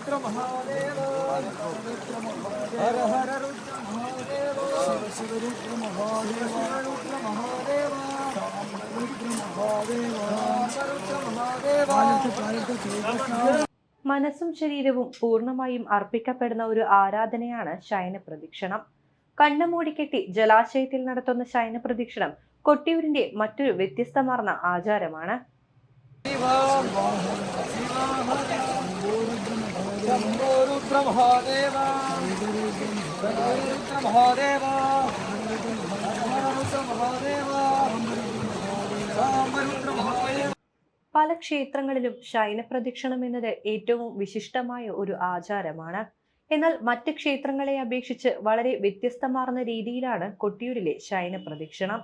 रुद्र महादेव हर हर रुद्र महादेव शिव रुद्र महादेव रुद्र महादेव रुद्र महादेव रुद्र महादेव. മനസ്സും ശരീരവും പൂർണ്ണമായും അർപ്പിക്കപ്പെടുന്ന ഒരു ആരാധനയാണ് ശയനപ്രദക്ഷിണം. കണ്ണു മൂടിക്കെട്ടി ജലാശയത്തിൽ നടത്തുന്ന ശയനപ്രദക്ഷിണം കൊട്ടിയൂരിന്റെ മറ്റൊരു വ്യത്യസ്തമാർന്ന ആചാരമാണ്. പല ക്ഷേത്രങ്ങളിലും ശയനപ്രദക്ഷിണം എന്നത് ഏറ്റവും വിശിഷ്ടമായ ഒരു ആചാരമാണ്. എന്നാൽ മറ്റ് ക്ഷേത്രങ്ങളെ അപേക്ഷിച്ച് വളരെ വ്യത്യസ്തമാർന്ന രീതിയിലാണ് കൊട്ടിയൂരിലെ ശയനപ്രദക്ഷിണം.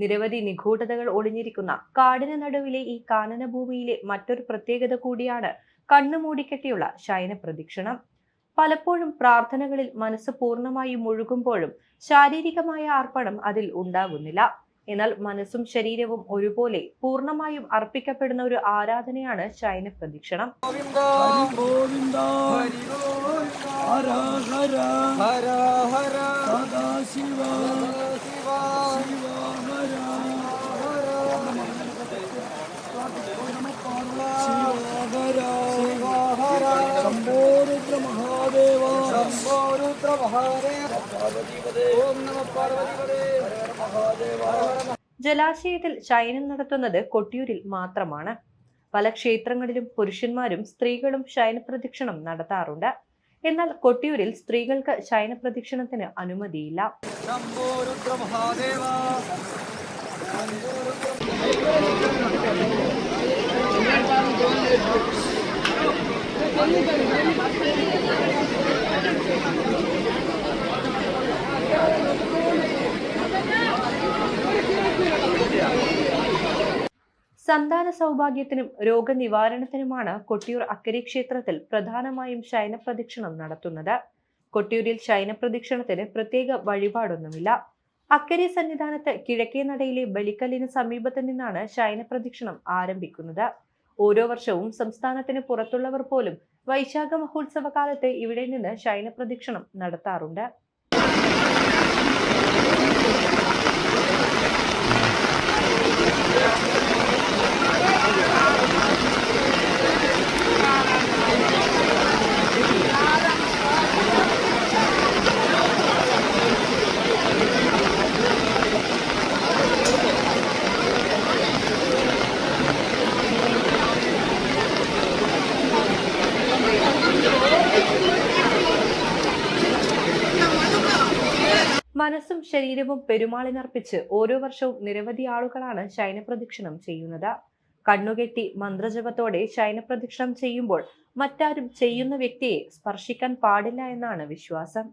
നിരവധി നിഗൂഢതകൾ ഒളിഞ്ഞിരിക്കുന്ന കാടിന് നടുവിലെ ഈ കാനനഭൂമിയിലെ മറ്റൊരു പ്രത്യേകത കൂടിയാണ് കണ്ണുമൂടിക്കെട്ടിയുള്ള ശയനപ്രദക്ഷിണം. പലപ്പോഴും പ്രാർത്ഥനകളിൽ മനസ്സ് പൂർണ്ണമായി മുഴുകുമ്പോഴും ശാരീരികമായ അർപ്പണം അതിൽ ഉണ്ടാകുന്നില്ല. എന്നാൽ മനസ്സും ശരീരവും ഒരുപോലെ പൂർണ്ണമായും അർപ്പിക്കപ്പെടുന്ന ഒരു ആരാധനയാണ് ശയനപ്രദക്ഷിണം. ജലാശയത്തിൽ ശയനം നടത്തുന്നത് കൊട്ടിയൂരിൽ മാത്രമാണ്. പല ക്ഷേത്രങ്ങളിലും പുരുഷന്മാരും സ്ത്രീകളും ശയനപ്രദക്ഷിണം നടത്താറുണ്ട്. എന്നാൽ കൊട്ടിയൂരിൽ സ്ത്രീകൾക്ക് ശയനപ്രദക്ഷിണത്തിന് അനുമതിയില്ല. സന്താന സൗഭാഗ്യത്തിനും രോഗനിവാരണത്തിനുമാണ് കൊട്ടിയൂർ അക്കരെ ക്ഷേത്രത്തിൽ പ്രധാനമായും ശയനപ്രദക്ഷിണം നടത്തുന്നത്. കൊട്ടിയൂരിൽ ശയനപ്രദക്ഷിണത്തിന് പ്രത്യേക വഴിപാടൊന്നുമില്ല. അക്കരെ സന്നിധാനത്ത് കിഴക്കേ നടയിലെ ബലിക്കല്ലിന് സമീപത്ത് നിന്നാണ് ശയനപ്രദക്ഷിണം ആരംഭിക്കുന്നത്. ഓരോ വർഷവും സംസ്ഥാനത്തിന് പുറത്തുള്ളവർ പോലും വൈശാഖ മഹോത്സവ കാലത്ത് ഇവിടെ നിന്ന് ശയനപ്രദക്ഷിണം നടത്താറുണ്ട്. മനസ്സും ശരീരവും പെരുമാളിനർപ്പിച്ച് ഓരോ വർഷവും നിരവധി ആളുകളാണ് ശയനപ്രദക്ഷിണം ചെയ്യുന്നത്. കണ്ണുകെട്ടി മന്ത്രജപത്തോടെ ശയനപ്രദക്ഷിണം ചെയ്യുമ്പോൾ മറ്റാരും ചെയ്യുന്ന വ്യക്തിയെ സ്പർശിക്കാൻ പാടില്ല എന്നാണ് വിശ്വാസം.